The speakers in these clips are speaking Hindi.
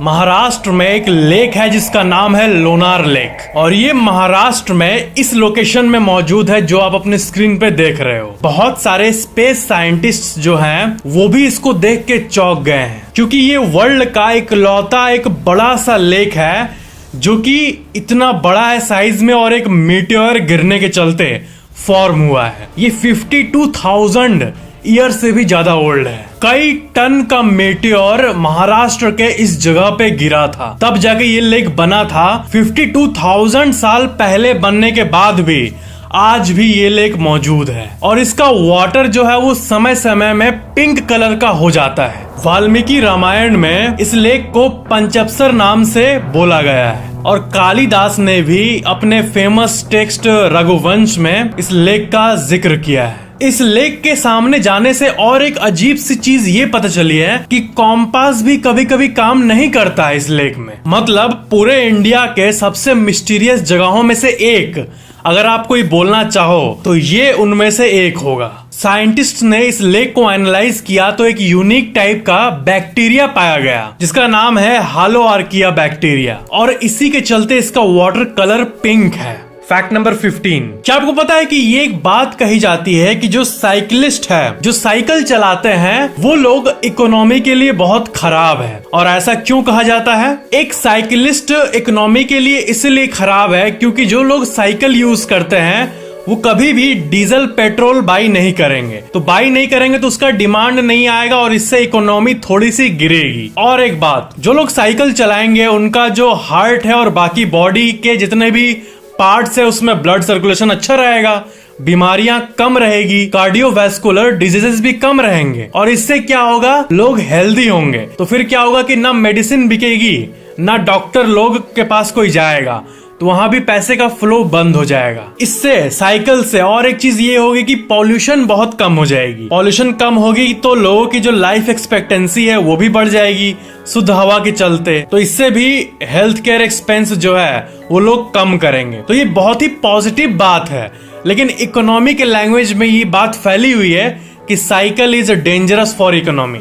महाराष्ट्र में एक लेक है जिसका नाम है लोनार लेक और ये महाराष्ट्र में इस लोकेशन में मौजूद है जो आप अपने स्क्रीन पे देख रहे हो। बहुत सारे स्पेस साइंटिस्ट जो हैं वो भी इसको देख के चौंक गए हैं क्योंकि ये वर्ल्ड का इकलौता एक बड़ा सा लेक है जो कि इतना बड़ा है साइज में और एक मीटियोर गिरने के चलते फॉर्म हुआ है। ये 52,000 ईयर से भी ज्यादा ओल्ड है। कई टन का मेटियोर महाराष्ट्र के इस जगह पे गिरा था, तब जाके ये लेक बना था। 52,000 साल पहले बनने के बाद भी आज भी ये लेक मौजूद है और इसका वाटर जो है वो समय समय में पिंक कलर का हो जाता है। वाल्मीकि रामायण में इस लेक को पंचअप्सर नाम से बोला गया है और कालिदास ने भी अपने फेमस टेक्स्ट रघुवंश में इस लेक का जिक्र किया है। इस लेक के सामने जाने से और एक अजीब सी चीज ये पता चली है कि कॉम्पास भी कभी कभी काम नहीं करता है इस लेक में। मतलब पूरे इंडिया के सबसे मिस्टीरियस जगहों में से एक अगर आप कोई बोलना चाहो तो ये उनमें से एक होगा। साइंटिस्ट ने इस लेक को एनालाइज किया तो एक यूनिक टाइप का बैक्टीरिया पाया गया जिसका नाम है हालोआर्किया बैक्टीरिया और इसी के चलते इसका वाटर कलर पिंक है। फैक्ट नंबर 15, क्या आपको पता है कि ये एक बात कही जाती है कि जो साइकिलिस्ट है, जो साइकिल चलाते हैं, वो लोग इकोनॉमी के लिए बहुत खराब है। और ऐसा क्यों कहा जाता है? एक साइकिलिस्ट इकोनॉमी के लिए इसलिए खराब है क्योंकि जो लोग साइकिल यूज करते हैं वो कभी भी डीजल पेट्रोल बाई नहीं करेंगे। तो बाई नहीं करेंगे तो उसका डिमांड नहीं आएगा और इससे इकोनॉमी थोड़ी सी गिरेगी। और एक बात, जो लोग साइकिल चलाएंगे उनका जो हार्ट है और बाकी बॉडी के जितने भी पार्ट्स है उसमें ब्लड सर्कुलेशन अच्छा रहेगा, बीमारियां कम रहेगी, कार्डियोवैस्कुलर डिजीजेस भी कम रहेंगे और इससे क्या होगा, लोग हेल्दी होंगे। तो फिर क्या होगा कि ना मेडिसिन बिकेगी, ना डॉक्टर लोग के पास कोई जाएगा, तो वहां भी पैसे का फ्लो बंद हो जाएगा। इससे साइकिल से और एक चीज ये होगी कि पॉल्यूशन बहुत कम हो जाएगी। पॉल्यूशन कम होगी तो लोगों की जो लाइफ एक्सपेक्टेंसी है वो भी बढ़ जाएगी शुद्ध हवा के चलते। तो इससे भी हेल्थ केयर एक्सपेंस जो है वो लोग कम करेंगे। तो ये बहुत ही पॉजिटिव बात है, लेकिन इकोनॉमी के लैंग्वेज में ये बात फैली हुई है कि cycle is dangerous for economy,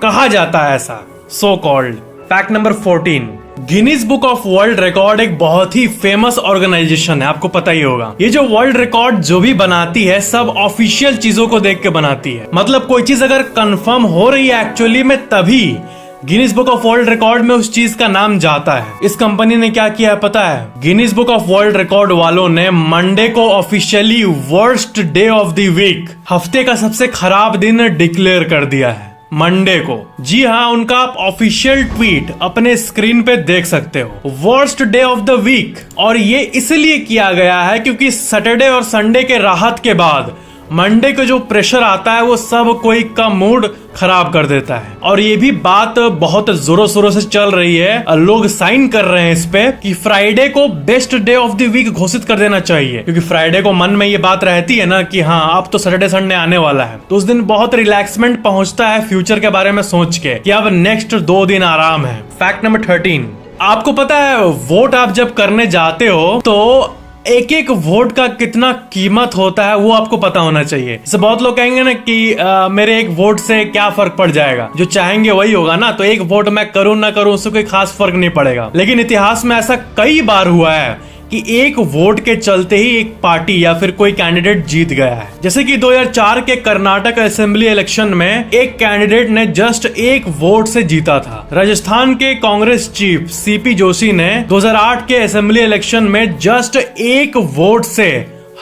कहा जाता है ऐसा, so called. Fact number 14, Guinness book of world record एक बहुत ही फेमस ऑर्गेनाइजेशन है, आपको पता ही होगा। ये जो वर्ल्ड रिकॉर्ड जो भी बनाती है सब ऑफिशियल चीजों को देख के बनाती है। मतलब कोई चीज अगर कंफर्म हो रही है एक्चुअली में तभी Guinness book of world record में उस चीज का नाम जाता है। इस कंपनी ने क्या किया है पता है? Guinness book of world record वालों ने मंडे को officially worst day of the week, हफ्ते का सबसे खराब दिन डिक्लेयर कर दिया है मंडे को। जी हाँ, उनका आप ऑफिशियल ट्वीट अपने स्क्रीन पे देख सकते हो, worst day of the week. और ये इसलिए किया गया है क्योंकि सैटरडे और संडे के राहत के बाद मंडे को जो प्रेशर आता है वो सब कोई का मूड खराब कर देता है। और ये भी बात बहुत जोरों शोरों से चल रही है, लोग साइन कर रहे हैं इस पे कि फ्राइडे को best day of the week घोषित कर देना चाहिए, क्योंकि फ्राइडे को मन में ये बात रहती है ना कि हाँ अब तो सैटरडे संडे आने वाला है, तो उस दिन बहुत रिलैक्समेंट पहुंचता है फ्यूचर के बारे में सोच के कि अब नेक्स्ट 2 दिन आराम है। फैक्ट नंबर 13, आपको पता है वोट आप जब करने जाते हो तो एक एक वोट का कितना कीमत होता है वो आपको पता होना चाहिए। जैसे बहुत लोग कहेंगे ना कि मेरे एक वोट से क्या फर्क पड़ जाएगा, जो चाहेंगे वही होगा ना, तो एक वोट मैं करूं ना करूं उससे कोई खास फर्क नहीं पड़ेगा। लेकिन इतिहास में ऐसा कई बार हुआ है कि एक वोट के चलते ही एक पार्टी या फिर कोई कैंडिडेट जीत गया है। जैसे कि 2004 के कर्नाटक असेंबली इलेक्शन में एक कैंडिडेट ने जस्ट एक वोट से जीता था। राजस्थान के कांग्रेस चीफ सीपी जोशी ने 2008 के असेंबली इलेक्शन में जस्ट एक वोट से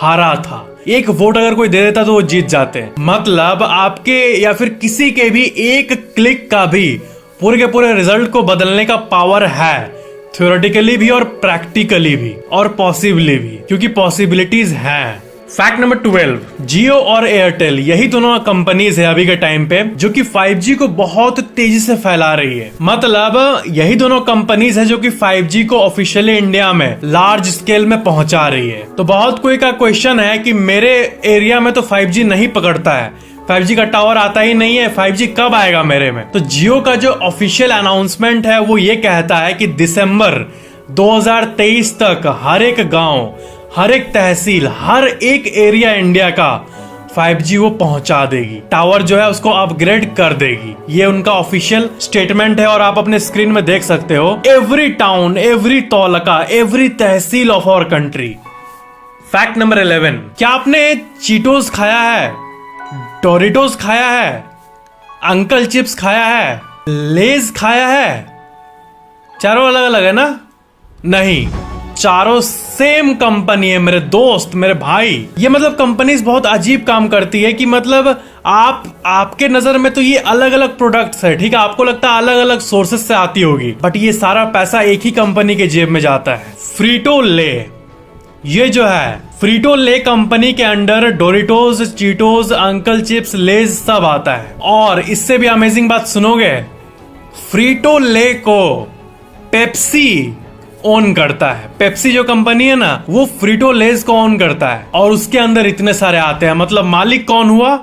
हारा था। एक वोट अगर कोई दे देता तो वो जीत जाते। मतलब आपके या फिर किसी के भी एक क्लिक का भी पूरे के पूरे रिजल्ट को बदलने का पावर है, थ्योरेटिकली भी और प्रैक्टिकली भी और पॉसिबली भी, क्योंकि पॉसिबिलिटीज हैं। फैक्ट नंबर 12, जियो और एयरटेल यही दोनों कंपनीज है अभी के टाइम पे जो कि 5G को बहुत तेजी से फैला रही है। मतलब यही दोनों कंपनीज है जो कि 5G को ऑफिशियली इंडिया में लार्ज स्केल में पहुंचा रही है। तो बहुत कोई का क्वेश्चन है कि मेरे एरिया में तो 5G नहीं पकड़ता है, 5G का टावर आता ही नहीं है, 5G कब आएगा मेरे में? तो जियो का जो ऑफिशियल अनाउंसमेंट है वो ये कहता है कि दिसंबर 2023 तक हर एक गांव, हर एक तहसील, हर एक एरिया इंडिया का 5G वो पहुंचा देगी, टावर जो है उसको अपग्रेड कर देगी। ये उनका ऑफिशियल स्टेटमेंट है और आप अपने स्क्रीन में देख सकते हो। Every town, every taluka, every tehsil of our country. Fact number 11, क्या आपने चीटोस खाया है, डोरिटोस खाया है, अंकल चिप्स खाया है, लेज खाया है? चारों अलग अलग है ना? नहीं, चारों सेम कंपनी है मेरे दोस्त, मेरे भाई। ये मतलब कंपनीज बहुत अजीब काम करती है कि मतलब आपके नजर में तो ये अलग अलग प्रोडक्ट्स है, ठीक है, आपको लगता है अलग अलग सोर्सेस से आती होगी, बट ये सारा पैसा एक ही कंपनी के जेब में जाता है। फ्रीटो ले, ये जो है फ्रीटो ले कंपनी के अंडर डोरिटोज, चीटोज, अंकल चिप्स, लेज सब आता है। और इससे भी अमेजिंग बात सुनोगे, फ्रीटो ले को पेप्सी ओन करता है। पेप्सी जो कंपनी है ना, वो फ्रीटो लेज को ओन करता है और उसके अंदर इतने सारे आते हैं, मतलब मालिक कौन हुआ?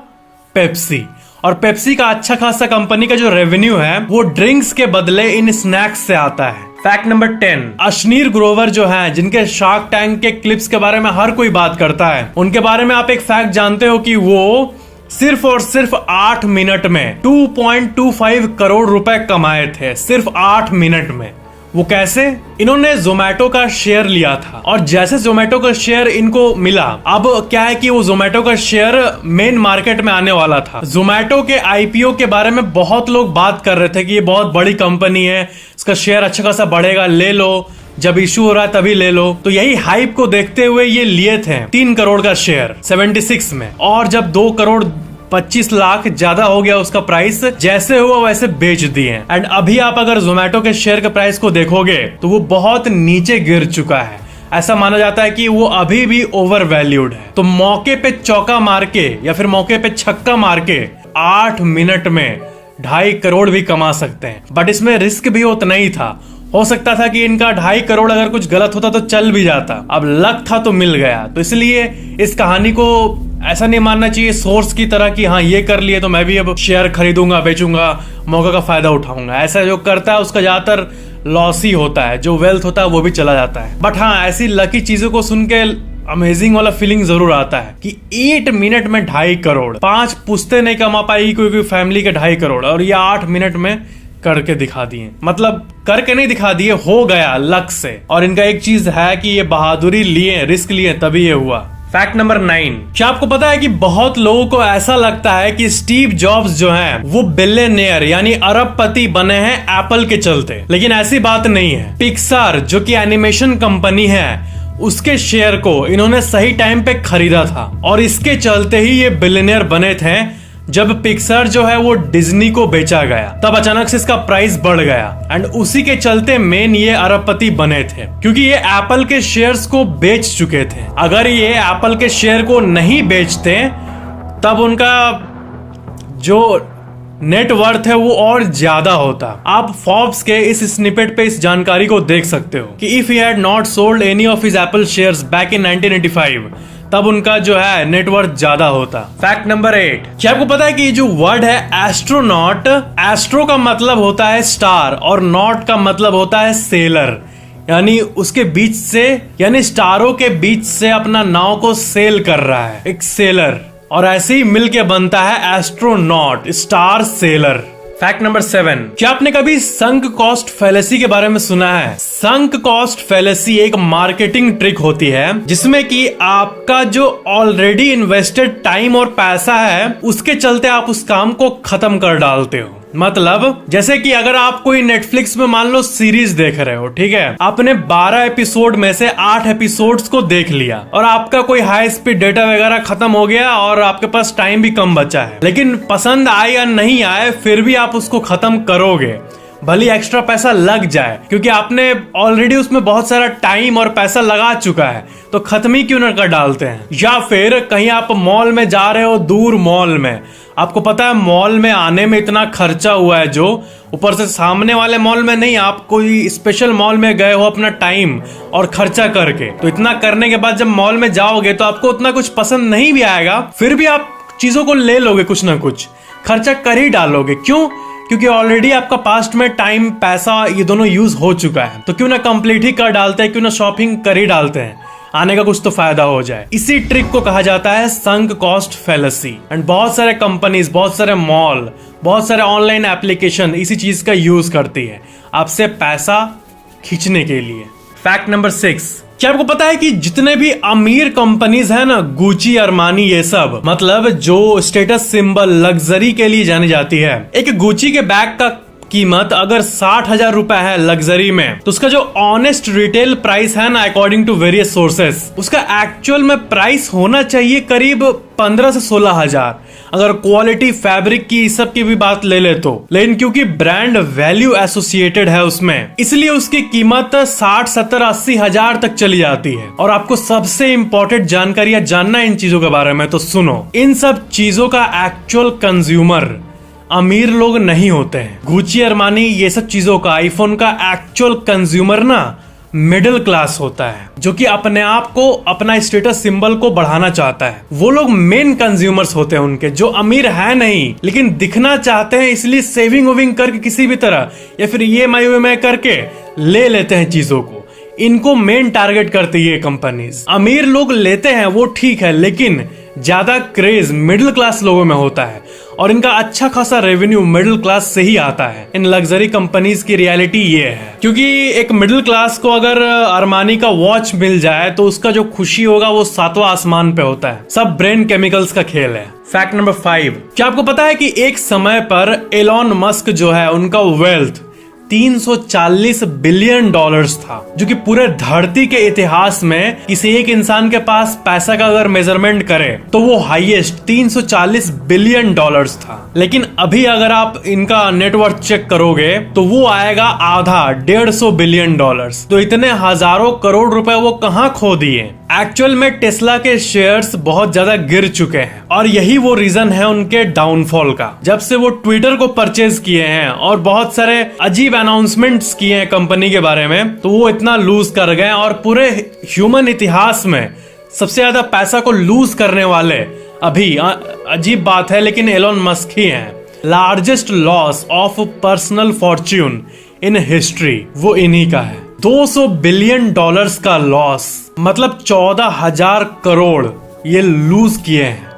पेप्सी। और पेप्सी का अच्छा खासा कंपनी का जो रेवेन्यू है वो ड्रिंक्स के बदले इन स्नैक्स से आता है। फैक्ट नंबर 10, अश्नीर ग्रोवर जो है, जिनके शार्क टैंक के क्लिप्स के बारे में हर कोई बात करता है, उनके बारे में आप एक फैक्ट जानते हो कि वो सिर्फ और सिर्फ 8 मिनट में 2.25 करोड़ रुपए कमाए थे, सिर्फ 8 मिनट में। वो कैसे? इन्होंने जोमेटो का शेयर लिया था और जैसे जोमेटो का शेयर इनको मिला, अब क्या है कि वो जोमेटो का शेयर मेन मार्केट में आने वाला था। जोमेटो के आईपीओ के बारे में बहुत लोग बात कर रहे थे कि ये बहुत बड़ी कंपनी है, इसका शेयर अच्छा खासा बढ़ेगा, ले लो, जब इशू हो रहा है तभी ले लो। तो यही हाइप को देखते हुए ये लिए थे 3 करोड़ का शेयर 76 में, और जब 2 करोड़ 25 लाख ज्यादा हो गया उसका प्राइस, जैसे हुआ वैसे बेच दिए। एंड अभी आप अगर जोमेटो के शेयर के प्राइस को देखोगे तो वो बहुत नीचे गिर चुका है। ऐसा माना जाता है कि वो अभी भी ओवर वैल्यूड है। तो मौके पे चौका मार के या फिर मौके पे छक्का मार के 8 मिनट में 2.5 करोड़ भी कमा सकते हैं, बट इसमें रिस्क भी उतना ही था। हो सकता था कि इनका 2.5 करोड़ अगर कुछ गलत होता तो चल भी जाता, अब लक था तो मिल गया। तो इसलिए इस कहानी को ऐसा नहीं मानना चाहिए सोर्स की तरह कि हाँ ये कर लिए तो मैं भी अब शेयर खरीदूंगा, बेचूंगा, मौका का फायदा उठाऊंगा। ऐसा जो करता है उसका ज्यादातर लॉस ही होता है, जो वेल्थ होता है वो भी चला जाता है। बट हाँ, ऐसी लकी चीजों को सुन के अमेजिंग वाला फीलिंग जरूर आता है कि 8 मिनट में 2.5 करोड़, 5 पुश्ते नहीं कमा पाई कोई फैमिली के 2.5 करोड़, और ये 8 मिनट में करके दिखा दिए। मतलब करके नहीं दिखा दिए, हो गया लक से। और इनका एक चीज है कि ये बहादुरी लिए, रिस्क लिए, तभी ये हुआ। फैक्ट नंबर 9, क्या आपको पता है कि बहुत लोगों को ऐसा लगता है कि स्टीव जॉब्स जो हैं वो बिलियनियर यानी अरबपति बने हैं एप्पल के चलते, लेकिन ऐसी बात नहीं है। पिक्सार जो कि एनिमेशन कंपनी है, उसके शेयर को इन्होंने सही टाइम पे खरीदा था और इसके चलते ही ये बिलियनियर बने थे। जब पिक्सार जो है वो डिज्नी को बेचा गया, तब अचानक से इसका प्राइस बढ़ गया एंड उसी के चलते मेन ये अरबपति बने थे, क्योंकि ये एप्पल के शेयर्स को बेच चुके थे। अगर ये एप्पल के शेयर को नहीं बेचते तब उनका जो नेट वर्थ है वो और ज्यादा होता। आप फोर्ब्स के इस स्निपेट पे इस जानकारी को देख सकते हो कि if he had not sold any of his Apple shares back in 1985, तब उनका जो है नेटवर्थ ज्यादा होता। फैक्ट नंबर 8, क्या आपको पता है कि ये जो वर्ड है एस्ट्रोनॉट, एस्ट्रो का मतलब होता है स्टार और नॉट का मतलब होता है सेलर, यानी उसके बीच से, यानी स्टारों के बीच से अपना नाव को सेल कर रहा है एक सेलर, और ऐसे ही मिलके बनता है astronaut, star seller. Fact number 7, क्या आपने कभी संक कॉस्ट फैलेसी के बारे में सुना है? संक कॉस्ट फैलेसी एक मार्केटिंग ट्रिक होती है जिसमें कि आपका जो ऑलरेडी इन्वेस्टेड टाइम और पैसा है उसके चलते आप उस काम को खत्म कर डालते हो। मतलब जैसे कि अगर आप कोई नेटफ्लिक्स में मान लो सीरीज देख रहे हो, ठीक है, आपने 12 एपिसोड में से 8 एपिसोड्स को देख लिया और आपका कोई हाई स्पीड डेटा वगैरह खत्म हो गया और आपके पास टाइम भी कम बचा है, लेकिन पसंद आए या नहीं आए फिर भी आप उसको खत्म करोगे, भले एक्स्ट्रा पैसा लग जाए, क्योंकि आपने ऑलरेडी उसमें बहुत सारा टाइम और पैसा लगा चुका है, तो खत्म ही क्यों न कर डालते हैं। या फिर कहीं आप मॉल में जा रहे हो, दूर मॉल में, आपको पता है मॉल में आने में इतना खर्चा हुआ है, जो ऊपर से सामने वाले मॉल में नहीं, आप कोई स्पेशल मॉल में गए हो अपना टाइम और खर्चा करके, तो इतना करने के बाद जब मॉल में जाओगे तो आपको उतना कुछ पसंद नहीं भी आएगा, फिर भी आप चीजों को ले लोगे, कुछ ना कुछ खर्चा कर ही डालोगे। क्यों? क्योंकि ऑलरेडी आपका पास्ट में टाइम, पैसा ये दोनों यूज हो चुका है, तो क्यों ना कंप्लीट ही कर डालते हैं, क्यों ना शॉपिंग कर ही डालते हैं। आने का कुछ तो फायदा हो जाए। इसी ट्रिक को कहा जाता है संक कॉस्ट फैलेसी। एंड बहुत सारे कंपनीज, बहुत सारे मॉल, बहुत सारे ऑनलाइन एप्लीकेशन इसी चीज का यूज करती है आपसे पैसा खींचने के लिए। फैक्ट नंबर 6, क्या आपको पता है कि जितने भी अमीर कंपनीज है ना, गुची, अरमानी, ये सब मतलब जो स्टेटस सिंबल लग्जरी के लिए जानी जाती है, एक गुची के बैग का कीमत अगर 60,000 रुपए है लग्जरी में, तो उसका जो ऑनेस्ट रिटेल प्राइस है ना, अकॉर्डिंग टू वेरियस सोर्सेस, उसका एक्चुअल में प्राइस होना चाहिए करीब 15 से 16,000 अगर क्वालिटी, फैब्रिक की, सब की भी बात ले ले तो। लेकिन क्योंकि ब्रांड वैल्यू एसोसिएटेड है उसमें, इसलिए उसकी कीमत 60, 70, 80 हजार तक चली जाती है। और आपको सबसे इंपॉर्टेंट जानकारियां जानना है इन चीजों के बारे में, तो सुनो। इन सब चीजों का एक्चुअल कंज्यूमर अमीर लोग नहीं होते हैं। गुची, अरमानी, ये सब चीजों का, आईफोन का एक्चुअल कंज्यूमर ना मिडिल क्लास होता है, जो कि अपने आप को, अपना स्टेटस सिंबल को बढ़ाना चाहता है। वो लोग मेन कंज्यूमर्स होते हैं उनके, जो अमीर है नहीं लेकिन दिखना चाहते हैं, इसलिए सेविंग वेविंग करके किसी भी तरह या फिर EMI करके ले लेते हैं चीजों को। इनको मेन टारगेट करती है कंपनीज। अमीर लोग लेते हैं वो ठीक है, लेकिन ज्यादा क्रेज मिडिल क्लास लोगों में होता है और इनका अच्छा खासा रेवेन्यू मिडिल क्लास से ही आता है। इन लग्जरी कंपनीज की रियलिटी ये है, क्योंकि एक मिडिल क्लास को अगर अरमानी का वॉच मिल जाए तो उसका जो खुशी होगा वो 7वां आसमान पे होता है। सब ब्रेन केमिकल्स का खेल है। फैक्ट नंबर 5, क्या आपको पता है कि एक समय पर एलॉन मस्क जो है, उनका वेल्थ $340 बिलियन था, जो कि पूरे धरती के इतिहास में किसी एक इंसान के पास पैसा का अगर मेजरमेंट करे तो वो हाईएस्ट $340 बिलियन था। लेकिन अभी अगर आप इनका नेटवर्थ चेक करोगे तो वो आएगा आधा, $150 बिलियन। तो इतने हजारों करोड़ रुपए वो कहाँ खो दिए। एक्चुअल में टेस्ला के शेयर्स बहुत ज्यादा गिर चुके हैं और यही वो रीजन है उनके डाउनफॉल का। जब से वो ट्विटर को परचेज किए हैं और बहुत सारे अजीब अनाउंसमेंट्स किए हैं कंपनी के बारे में, तो वो इतना लूज कर गए। और पूरे ह्यूमन इतिहास में सबसे ज्यादा पैसा को लूज करने वाले अभी, अजीब बात है लेकिन एलोन मस्क ही हैं। Largest loss of personal Fortune in history वो इन्हीं का है। $200 बिलियन का लॉस, मतलब 14,000 करोड़ ये लूज किए हैं।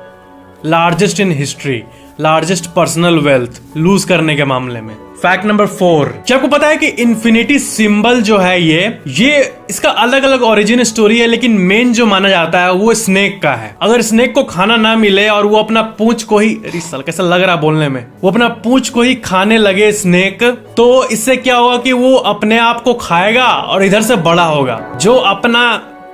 Largest in history, largest personal wealth lose करने के मामले में। फैक्ट नंबर 4, क्या आपको पता है कि इन्फिनिटी सिंबल जो है ये इसका अलग अलग ओरिजिन स्टोरी है, लेकिन मेन जो माना जाता है वो स्नेक का है। अगर स्नेक को खाना ना मिले और वो अपना पूंछ को ही, कैसा लग रहा बोलने में, वो अपना पूंछ को ही खाने लगे स्नेक, तो इससे क्या होगा कि वो अपने आप को खाएगा और इधर से बड़ा होगा। जो अपना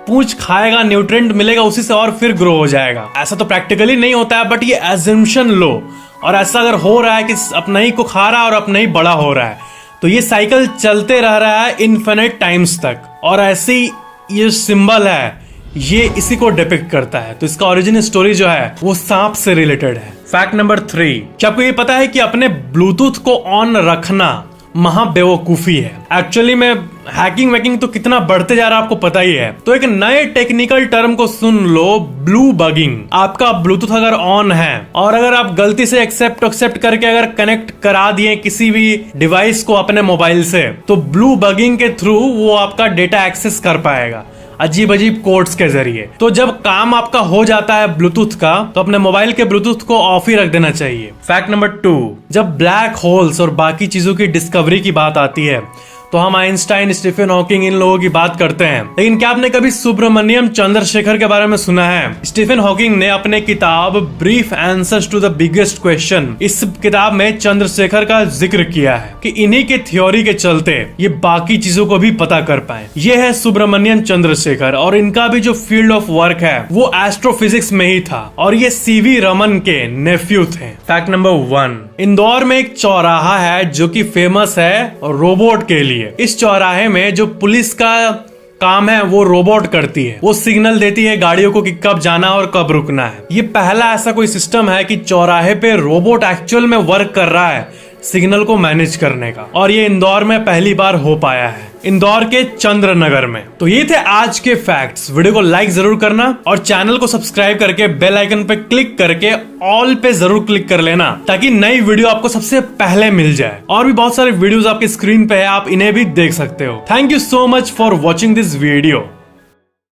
पूंछ खाएगा, न्यूट्रिएंट मिलेगा उसी से और फिर ग्रो हो जाएगा। ऐसा तो प्रैक्टिकली नहीं होता है, बट ये एजम्पशन लो। और ऐसा अगर हो रहा है कि अपना ही को खा रहा है और अपना ही बड़ा हो रहा है, तो ये साइकिल चलते रह रहा है इनफिनिट टाइम्स तक। और ऐसी ये सिंबल है, ये इसी को डिपिक्ट करता है। तो इसका ओरिजिन स्टोरी जो है वो सांप से रिलेटेड है। फैक्ट नंबर 3, क्या आपको ये पता है कि अपने ब्लूटूथ को ऑन रखना महा बेवकूफी है। एक्चुअली में हैकिंग वैकिंग तो कितना बढ़ते जा रहा है आपको पता ही है। तो एक नए टेक्निकल टर्म को सुन लो, ब्लू बगिंग। आपका ब्लूटूथ अगर ऑन है और अगर आप गलती से एक्सेप्ट करके अगर कनेक्ट करा दिए किसी भी डिवाइस को अपने मोबाइल से, तो ब्लू बगिंग के थ्रू वो आपका डेटा एक्सेस कर पाएगा अजीब अजीब कोड्स के जरिए। तो जब काम आपका हो जाता है ब्लूटूथ का, तो अपने मोबाइल के ब्लूटूथ को ऑफ ही रख देना चाहिए। फैक्ट नंबर 2, जब ब्लैक होल्स और बाकी चीजों की डिस्कवरी की बात आती है तो हम आइंस्टाइन, स्टीफन हॉकिंग, इन लोगों की बात करते हैं। लेकिन क्या आपने कभी सुब्रमण्यम चंद्रशेखर के बारे में सुना है? स्टीफन हॉकिंग ने अपने किताब brief answers to the biggest question, इस किताब में चंद्रशेखर का जिक्र किया है कि इन्हीं के थ्योरी के चलते ये बाकी चीजों को भी पता कर पाए। ये है सुब्रमण्यम चंद्रशेखर और इनका भी जो फील्ड ऑफ वर्क है वो एस्ट्रोफिजिक्स में ही था और ये CV रमन के नेफ्यू थे। फैक्ट नंबर 1, इंदौर में एक चौराहा है जो कि फेमस है रोबोट के लिए। इस चौराहे में जो पुलिस का काम है वो रोबोट करती है। वो सिग्नल देती है गाड़ियों को कि कब जाना और कब रुकना है। ये पहला ऐसा कोई सिस्टम है कि चौराहे पे रोबोट एक्चुअल में वर्क कर रहा है सिग्नल को मैनेज करने का, और ये इंदौर में पहली बार हो पाया है, इंदौर के चंद्रनगर में। तो ये थे आज के फैक्ट्स। वीडियो को लाइक जरूर करना और चैनल को सब्सक्राइब करके बेल आइकन पे क्लिक करके ऑल पे जरूर क्लिक कर लेना, ताकि नई वीडियो आपको सबसे पहले मिल जाए। और भी बहुत सारे वीडियोस आपकी स्क्रीन पे है, आप इन्हें भी देख सकते हो। Thank you so much for watching this video.